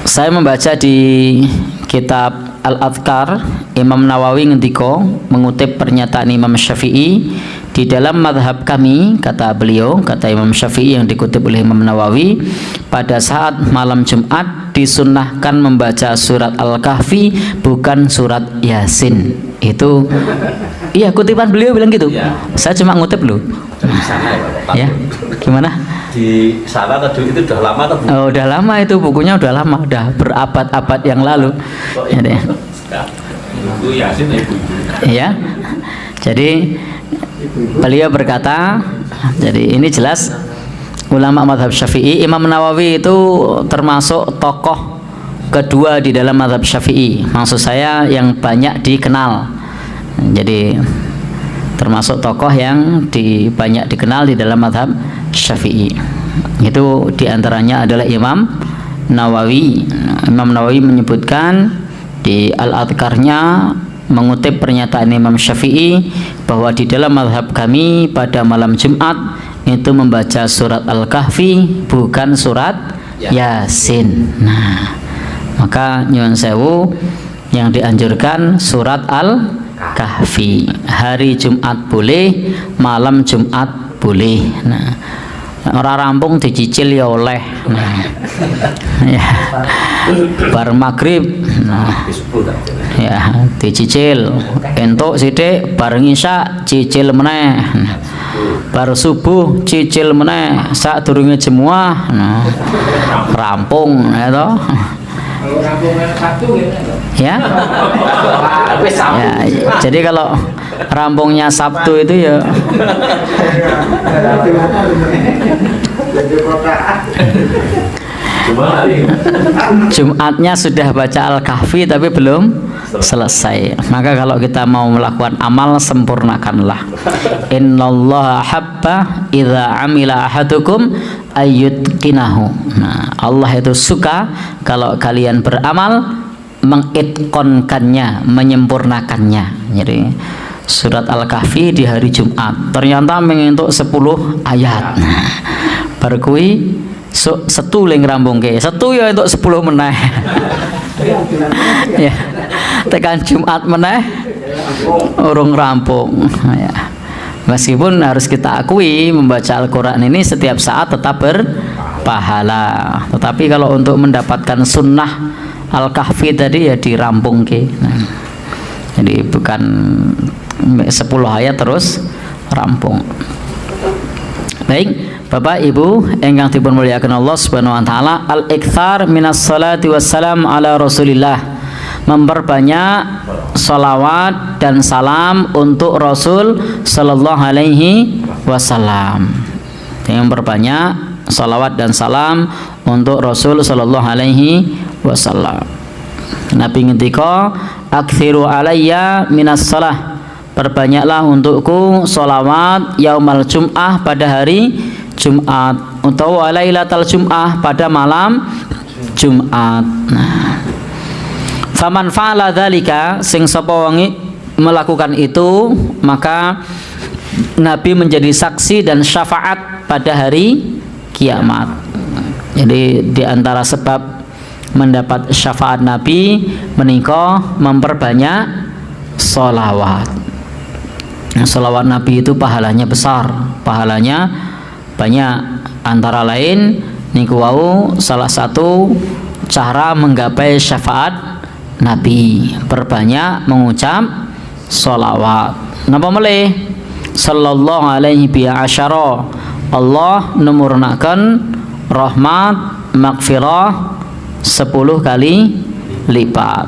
Saya membaca di kitab Al-Adhkar, Imam Nawawi ngendika mengutip pernyataan Imam Syafi'i, di dalam madhab kami, kata beliau, kata Imam Syafi'i yang dikutip oleh Imam Nawawi, pada saat malam Jumat disunnahkan membaca surat Al-Kahfi, bukan surat Yasin. Itu iya, kutipan beliau bilang gitu. Saya cuma ngutip loh. Di sana ya Pak? Ya, gimana? Di sana tadi itu udah lama atau Oh, udah lama itu, bukunya udah lama, udah berabad-abad yang lalu. Ya, deh. Itu Yasin ibu. Ya. Jadi beliau berkata, jadi ini jelas ulama madhab Syafi'i. Imam Nawawi itu termasuk tokoh kedua di dalam madhab Syafi'i. Maksud saya yang banyak dikenal. Jadi termasuk tokoh yang banyak dikenal di dalam madhab Syafi'i. Itu diantaranya adalah Imam Nawawi. Imam Nawawi menyebutkan di Al-Adhkarnya, mengutip pernyataan Imam Syafi'i, bahwa di dalam madhab kami pada malam Jumat itu membaca surat Al-Kahfi, bukan surat Yasin. Nah, maka nyuwun sewu, yang dianjurkan surat Al-Kahfi. Hari Jumat boleh, malam Jumat boleh. Nah, orang rampung dicicil ya oleh. Nah, ya, bar maghrib, nah, ya dicicil. Entuk sithik, bar isya cicil meneh. Bar subuh cicil meneh, sadurunge jemuah. Nah, rampung ya toh. Ya. Ya, jadi kalau rampungnya Sabtu itu ya Jumatnya sudah baca Al-Kahfi tapi belum selesai. Maka kalau kita mau melakukan amal, sempurnakanlah. Innallaha habba idza amila ahadukum ayyutqinahu. Nah, Allah itu suka kalau kalian beramal mengitqonkannya, menyempurnakannya. Jadi surat Al-Kahfi di hari Jumat ternyata mengentuk 10 ayat. Nah, berkui setu ling rambung ke setu ya untuk 10 meneh. Ya, tekan Jumat meneh urung rampung. Ya, meskipun harus kita akui membaca Al-Quran ini setiap saat tetap berpahala, tetapi kalau untuk mendapatkan sunnah Al-Kahfi tadi ya dirampung ke. Nah, jadi bukan 10 ayat terus rampung. Baik, Bapak Ibu ingkang dipun mulyakaken Allah Subhanahu wa taala, al-iktsar minas salati wassalam ala Rasulillah. Memperbanyak salawat dan salam untuk Rasul sallallahu alaihi wasallam. Memperbanyak salawat dan salam untuk Rasul sallallahu alaihi wasallam. Nabi ngendika, "Aktsiru alayya minas salah." Perbanyaklah untukku salawat yaumal jum'ah, pada hari Jumat, atau lailatul jum'ah, pada malam Jumat. Nah, faman fa'ala dzalika, sing sapa wong melakukan itu, maka Nabi menjadi saksi dan syafaat pada hari kiamat. Jadi di antara sebab mendapat syafaat Nabi menika memperbanyak sholawat. Sholawat Nabi itu pahalanya besar, pahalanya banyak. Antara lain niku wau salah satu cara menggapai syafaat Nabi, perbanyak mengucap sholawat. Napa melih? Sallallahu alaihi bi asyara. Allah numurnaken rahmat maghfirah 10 kali lipat.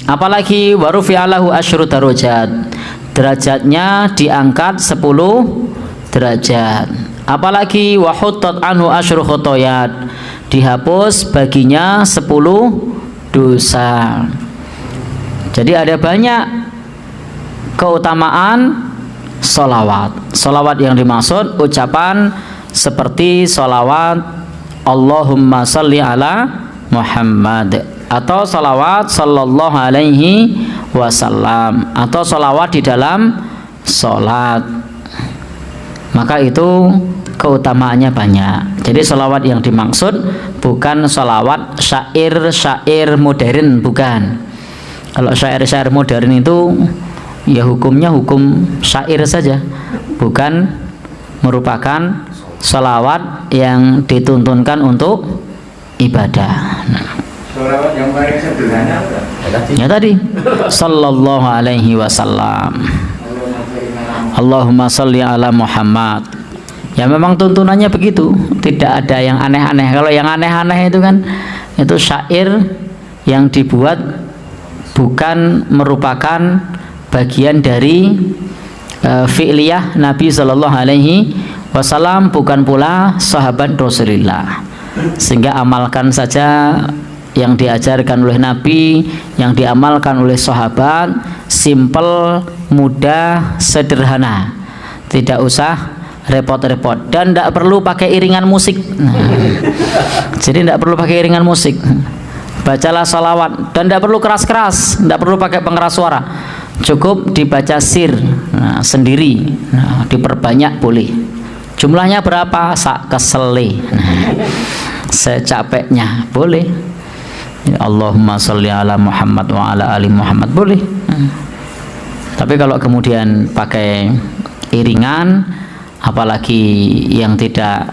Apalagi warufi'alahu asyru darajat, derajatnya diangkat 10 derajat. Apalagi wahuttat anhu asyru khotoyat, dihapus baginya 10 dosa. Jadi ada banyak keutamaan sholawat. Sholawat yang dimaksud ucapan seperti sholawat Allahumma sholli ala Muhammad, atau sholawat sallallahu alaihi wasallam, atau sholawat di dalam sholat. maka itu keutamaannya banyak. Jadi sholawat yang dimaksud bukan sholawat syair-syair modern, bukan. Kalau syair-syair modern itu ya hukumnya hukum syair saja, bukan merupakan sholawat yang dituntunkan untuk ibadah. Sholawat yang paling sederhana apa? Ya tadi sallallahu alaihi wasallam, Allahumma sholli ala Muhammad. Ya memang tuntunannya begitu, tidak ada yang aneh-aneh. Kalau yang aneh-aneh itu kan itu syair yang dibuat bukan merupakan bagian dari fi'liyah Nabi sallallahu alaihi wasallam, bukan pula sahabat Rasulullah. Sehingga amalkan saja yang diajarkan oleh Nabi, yang diamalkan oleh sahabat, simple, mudah, sederhana, tidak usah repot-repot, dan tidak perlu pakai iringan musik. Jadi tidak perlu pakai iringan musik, bacalah salawat, dan tidak perlu keras-keras, tidak perlu pakai pengeras suara, cukup dibaca sir sendiri, diperbanyak boleh. Jumlahnya berapa? Sak kesele, secapeknya boleh. Allahumma sholli ala Muhammad wa ala ali Muhammad boleh. Tapi kalau kemudian pakai iringan, apalagi yang tidak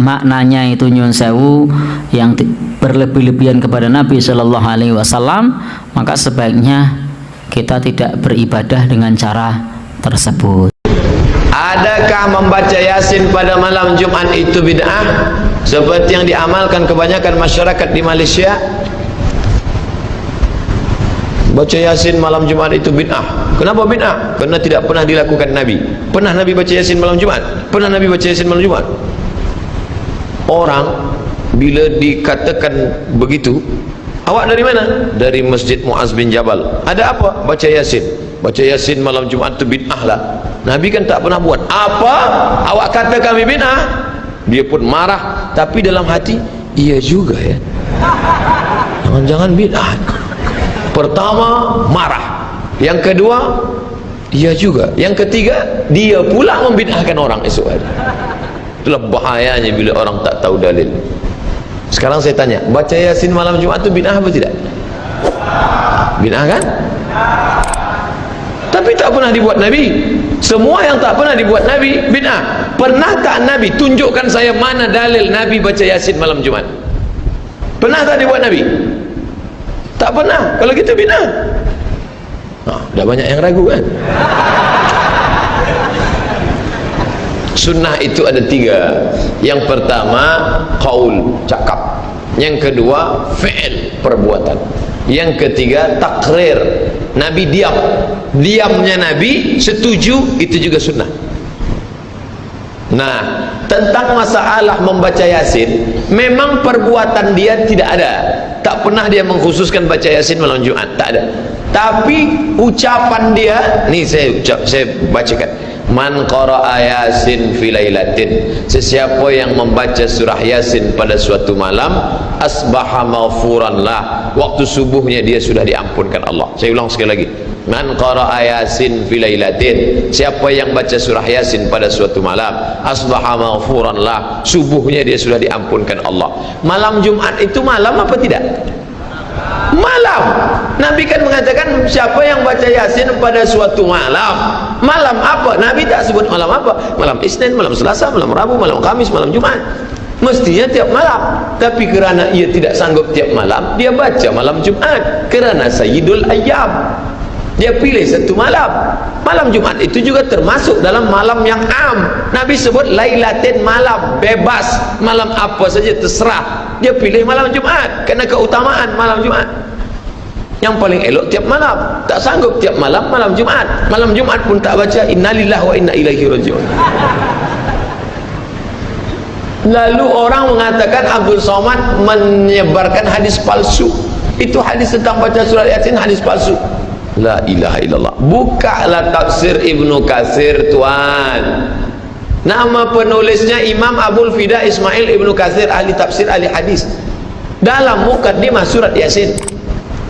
maknanya itu nyun sewu, yang berlebih-lebihan kepada Nabi Shallallahu Alaihi Wasallam, maka sebaiknya kita tidak beribadah dengan cara tersebut. Adakah membaca Yasin pada malam Jumat itu bid'ah seperti yang diamalkan kebanyakan masyarakat di Malaysia? Baca Yasin malam Jumat itu bid'ah. Kenapa bid'ah? Karena tidak pernah dilakukan Nabi. Pernah Nabi baca Yasin malam Jumat? Pernah Nabi baca Yasin malam Jumat? Orang bila dikatakan begitu, awak dari mana? Dari Masjid Muaz bin Jabal. Ada apa? Baca Yasin. Baca Yasin malam Jumat itu bid'ah lah. Nabi kan tak pernah buat. Apa? Awak kata kami bid'ah? Dia pun marah, tapi dalam hati, iya juga ya. Jangan-jangan bid'ah. Pertama, marah. Yang kedua, iya juga. Yang ketiga, dia pula membid'ahkan orang esok hari. Itulah bahayanya bila orang tak tahu dalil. Sekarang saya tanya, baca Yasin malam Jumat itu bid'ah apa tidak? Bid'ah kan? Tapi tak pernah dibuat Nabi. Semua yang tak pernah dibuat Nabi bid'ah. Pernah tak Nabi tunjukkan saya mana dalil Nabi baca Yasin malam Jumat? Pernah tak dibuat Nabi? Tak pernah. Kalau gitu bid'ah. Dah banyak yang ragu kan? Sunnah itu ada 3. Yang pertama qaul, cakap. Yang kedua fi'il, perbuatan. Yang ketiga takrir, Nabi diam. Diamnya Nabi setuju, itu juga sunnah. Nah, tentang masalah membaca Yasin, memang perbuatan dia tidak ada. Tak pernah dia mengkhususkan baca Yasin malam Jumat, tak ada. Tapi ucapan dia, nih saya bacakan. Man qara'a Yasin fi lailatin, sesiapa yang membaca surah Yasin pada suatu malam, asbaha maghfuran lah, waktu subuhnya dia sudah diampunkan Allah. Saya ulang sekali lagi. Man qara'a Yasin fi lailatin, siapa yang baca surah Yasin pada suatu malam, asbaha maghfuran lah, subuhnya dia sudah diampunkan Allah. Malam Jumat itu malam apa tidak? Malam. Nabi kan mengatakan siapa yang baca Yasin pada suatu malam. Malam apa? Nabi tak sebut malam apa. Malam Isnin, malam Selasa, malam Rabu, malam Kamis, malam Jumat. Mestinya tiap malam. Tapi kerana ia tidak sanggup tiap malam, dia baca malam Jumat. Kerana Sayyidul Ayyam, dia pilih satu malam. Malam Jumat itu juga termasuk dalam malam yang am. Nabi sebut lailatin, malam bebas, malam apa saja terserah. Dia pilih malam Jumat kerana keutamaan malam Jumat. Yang paling elok tiap malam. Tak sanggup tiap malam, malam Jumat. Malam Jumat pun tak baca innalillahi wa inna ilaihi rajiun. Lalu orang mengatakan Abdul Somad menyebarkan hadis palsu. Itu hadis tentang baca surat Yasin hadis palsu. La ilaha illallah. Bukalah tafsir Ibnu Katsir tuan. Nama penulisnya Imam Abul Fida Ismail Ibnu Katsir, ahli tafsir, ahli hadis. Dalam mukaddimah surat Yasin,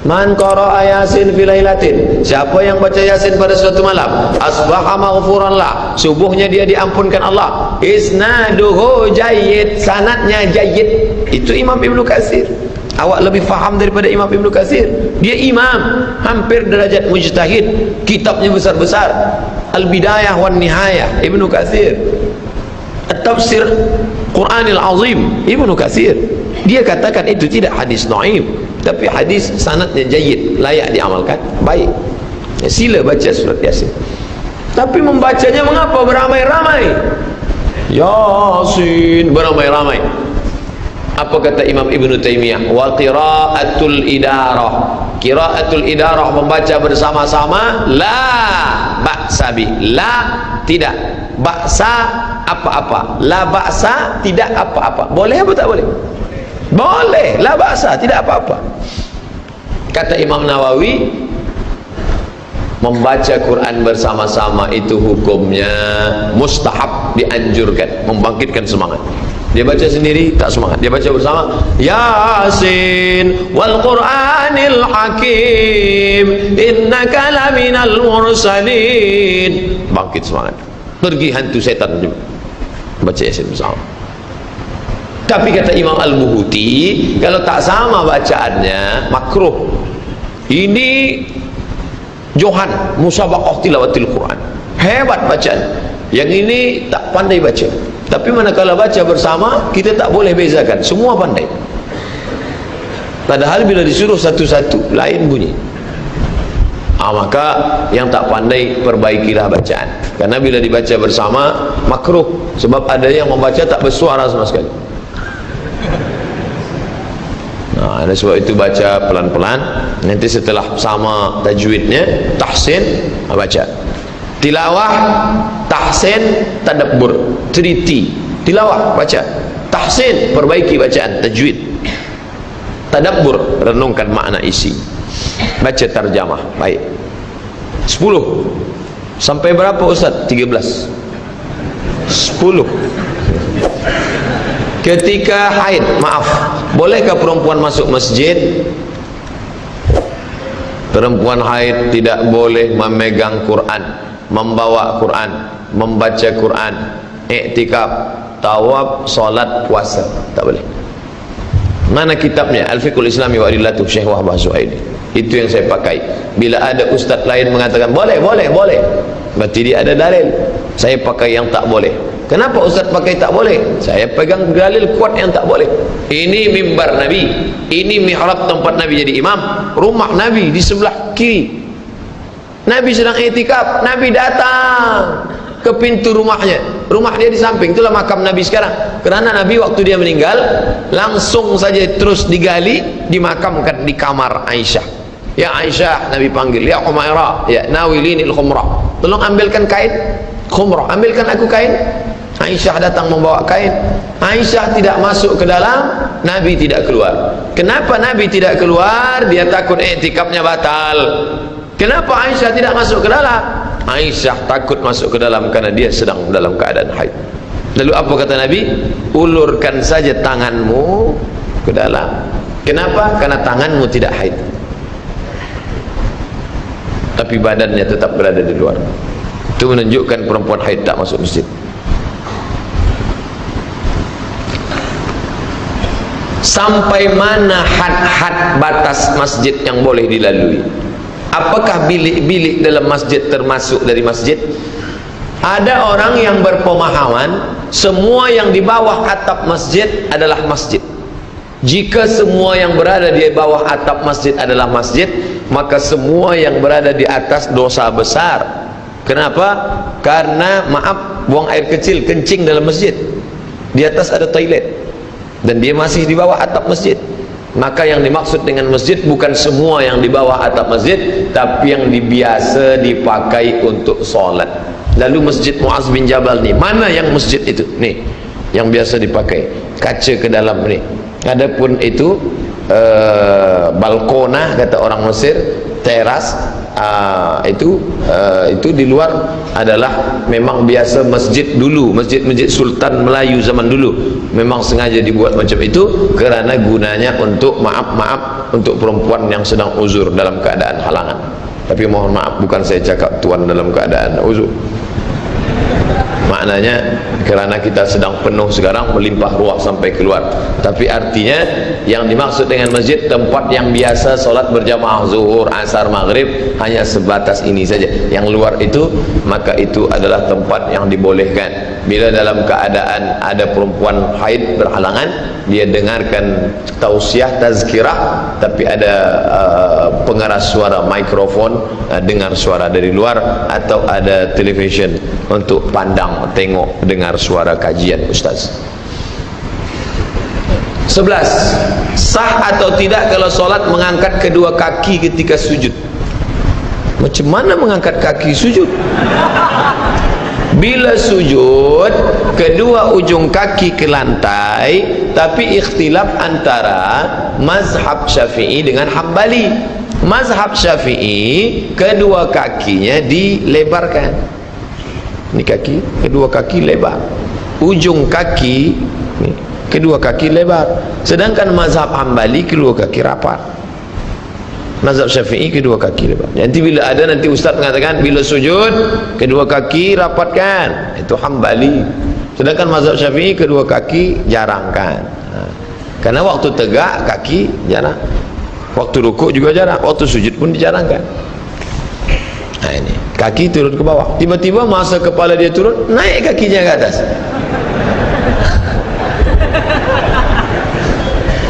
Man qara'a Yasin fi lailatin, siapa yang baca Yasin pada suatu malam, asbaha maghfuran lah, subuhnya dia diampunkan Allah. Isnaduhu jayyid, sanadnya jayyid. Itu Imam Ibnu Katsir. Awak lebih faham daripada Imam Ibnu Katsir. Dia imam, hampir derajat mujtahid, kitabnya besar-besar. Al-Bidayah wan Nihayah Ibnu Katsir, At-Tafsir Quranil Azim Ibnu Katsir. Dia katakan itu tidak hadis dhaif, tapi hadis sanadnya jayyid, layak diamalkan, baik. Ya, sila baca surat Yasin. Tapi membacanya mengapa beramai-ramai? Yasin beramai-ramai. Apa kata Imam Ibnu Taimiyah? Wa qiraatul idarah. Qiraatul idarah, membaca bersama-sama, la ba'sa bi. La tidak, ba'sa apa-apa. La ba'sa tidak apa-apa. Boleh apa tak boleh? Boleh, la ba'sa, tidak apa-apa. Kata Imam Nawawi, membaca Quran bersama-sama itu hukumnya mustahab, dianjurkan, membangkitkan semangat. Dia baca sendiri tak semangat, dia baca bersama, Yasin wal Qur'anil Hakim innaka laminal mursalin, bangkit semangat, pergi hantu setan juga baca Yasin bersama. Tapi kata Imam Al-Buhuti, kalau tak sama bacaannya makruh. Ini Johan musabaqah tilawatil Quran, hebat bacaan. Yang ini tak pandai baca. Tapi manakala baca bersama, kita tak boleh bezakan, semua pandai. Padahal bila disuruh satu-satu lain bunyi. Maka yang tak pandai perbaikilah bacaan. Karena bila dibaca bersama makruh, sebab ada yang membaca tak bersuara sama sekali. Nah, ada sebab itu baca pelan-pelan. Nanti setelah sama tajwidnya, tahsin, baca. Tilawah, tahsin, tadabbur, 3T. Tilawah, baca. Tahsin, perbaiki bacaan, tajwid. Tadabbur, renungkan makna isi. Baca tarjamah, baik. 10. Sampai berapa Ustaz? 13. 10. Ketika haid, maaf, bolehkah perempuan masuk masjid? Perempuan haid tidak boleh memegang Quran, membawa Quran, membaca Quran, iktikaf, tawaf, solat, puasa, tak boleh. Mana kitabnya? Al-Fiqhul Islami wa Adillatuh Syekh Wahbah Zuhaili. Itu yang saya pakai. Bila ada ustaz lain mengatakan boleh, berarti dia ada dalil. Saya pakai yang tak boleh. Kenapa ustaz pakai tak boleh? Saya pegang dalil kuat yang tak boleh. Ini mimbar Nabi, ini mihrab tempat Nabi jadi imam, rumah Nabi di sebelah kiri. Nabi sedang iktikaf, Nabi datang ke pintu rumahnya, rumah dia di samping, itulah makam Nabi sekarang. Kerana Nabi waktu dia meninggal langsung saja terus digali, dimakamkan di kamar Aisyah. Ya Aisyah, Nabi panggil, ya Umairah, ya nawilinil khumrah, tolong ambilkan kain khumrah, ambilkan aku kain. Aisyah datang membawa kain. Aisyah tidak masuk ke dalam, Nabi tidak keluar. Kenapa Nabi tidak keluar? Dia takut iktikafnya batal. Kenapa Aisyah tidak masuk ke dalam? Aisyah takut masuk ke dalam karena dia sedang dalam keadaan haid. Lalu apa kata Nabi? Ulurkan saja tanganmu ke dalam. Kenapa? Karena tanganmu tidak haid, tapi badannya tetap berada di luar. Itu menunjukkan perempuan haid tak masuk masjid. Sampai mana had-had batas masjid yang boleh dilalui? Apakah bilik-bilik dalam masjid termasuk dari masjid? Ada orang yang berpemahaman semua yang di bawah atap masjid adalah masjid. Jika semua yang berada di bawah atap masjid adalah masjid, maka semua yang berada di atas dosa besar. Kenapa? Karena maaf, buang air kecil, kencing dalam masjid, di atas ada toilet, dan dia masih di bawah atap masjid. Maka yang dimaksud dengan masjid bukan semua yang di bawah atap masjid, tapi yang biasa dipakai untuk solat. Lalu masjid Muaz bin Jabal ni, mana yang masjid itu? Nih, yang biasa dipakai, kaca ke dalam ni. Adapun itu balkonah kata orang Mesir, teras, itu di luar adalah memang biasa masjid dulu, masjid Sultan Melayu zaman dulu memang sengaja dibuat macam itu kerana gunanya untuk maaf untuk perempuan yang sedang uzur dalam keadaan halangan. Tapi mohon maaf, bukan saya cakap tuan dalam keadaan uzur, maknanya kerana kita sedang penuh sekarang, melimpah ruah sampai keluar. Tapi artinya yang dimaksud dengan masjid tempat yang biasa solat berjamaah zuhur, asar, maghrib, hanya sebatas ini saja. Yang luar itu, maka itu adalah tempat yang dibolehkan. Bila dalam keadaan ada perempuan haid berhalangan, dia dengarkan tausiah, tazkirah, tapi ada pengeras suara mikrofon, dengar suara dari luar, atau ada television untuk pandang, tengok, dengar suara kajian ustaz. 11. Sah atau tidak kalau solat mengangkat kedua kaki ketika sujud? Macam mana mengangkat kaki sujud? Bila sujud, kedua ujung kaki ke lantai, tapi ikhtilaf antara mazhab Syafi'i dengan Hambali. Mazhab Syafi'i, kedua kakinya dilebarkan. Ini kaki, kedua kaki lebar. Ujung kaki, nih, kedua kaki lebar. Sedangkan mazhab Hambali, kedua kaki rapat. Mazhab Syafi'i, kedua kaki lebar. Nanti bila ada, nanti ustaz mengatakan bila sujud kedua kaki rapatkan, itu Hambali. Sedangkan mazhab Syafi'i kedua kaki jarangkan. Karena waktu tegak kaki jarang, waktu rukuk juga jarang, waktu sujud pun dijarangkan. Nah ini, kaki turun ke bawah. Tiba-tiba masa kepala dia turun, naik kakinya ke atas.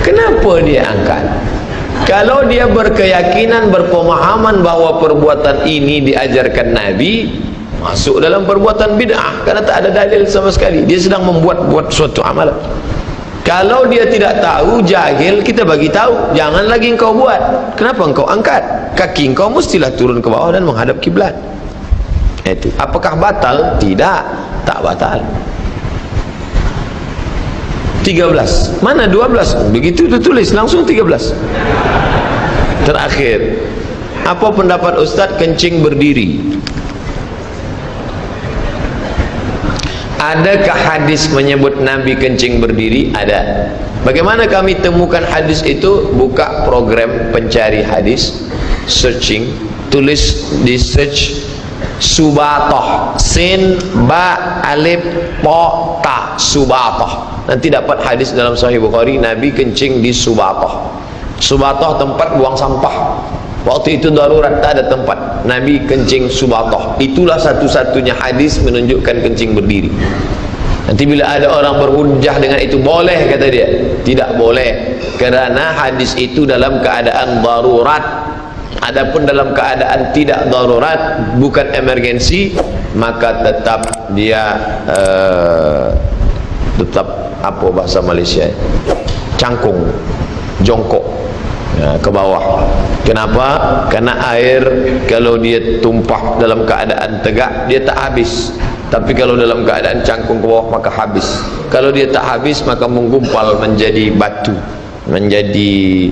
Kenapa dia angkat? Kalau dia berkeyakinan, berpemahaman bahawa perbuatan ini diajarkan Nabi, masuk dalam perbuatan bid'ah, karena tak ada dalil sama sekali. Dia sedang membuat suatu amalan. Kalau dia tidak tahu, jahil, kita bagi tahu, jangan lagi engkau buat. Kenapa engkau angkat? Kaki engkau mestilah turun ke bawah dan menghadap kiblat. Itu. Apakah batal? Tidak, tak batal. 13. Mana 12? Begitu ditulis langsung 13. Terakhir, apa pendapat Ustaz kencing berdiri? Adakah hadis menyebut Nabi kencing berdiri? Ada. Bagaimana kami temukan hadis itu? Buka program pencari hadis, searching, tulis di search Subatoh, sin ba alif po ta, Subatoh. Nanti dapat hadis dalam Sahih Bukhari, Nabi kencing di Subatoh. Subatoh tempat buang sampah. Waktu itu darurat, tak ada tempat, Nabi kencing Subatoh. Itulah satu-satunya hadis menunjukkan kencing berdiri. Nanti bila ada orang berhujjah dengan itu, boleh kata dia. Tidak boleh, kerana hadis itu dalam keadaan darurat. Adapun dalam keadaan tidak darurat, bukan emergensi, maka tetap dia tetap apa bahasa Malaysia, cangkung, jongkok, ya, ke bawah. Kenapa? Karena air kalau dia tumpah dalam keadaan tegak, dia tak habis. Tapi kalau dalam keadaan cangkung ke bawah, maka habis. Kalau dia tak habis, maka menggumpal menjadi batu, menjadi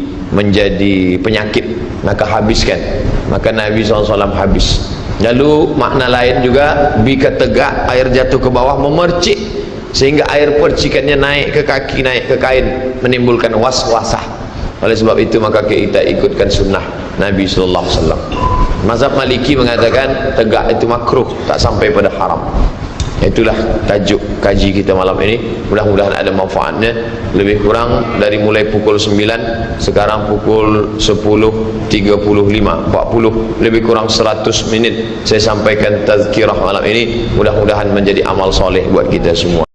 penyakit, maka habiskan. Maka Nabi SAW habis. Lalu makna lain juga, bika tegak, air jatuh ke bawah, memercik, sehingga air percikannya naik ke kaki, naik ke kain, menimbulkan waswasah. Oleh sebab itu maka kita ikutkan sunnah Nabi SAW. Mazhab Maliki mengatakan tegak itu makruh, tak sampai pada haram. Itulah tajuk kaji kita malam ini. Mudah-mudahan ada manfaatnya. Lebih kurang dari mulai pukul 9, sekarang pukul 10.35, 40, lebih kurang 100 minit saya sampaikan tazkirah malam ini. Mudah-mudahan menjadi amal soleh buat kita semua.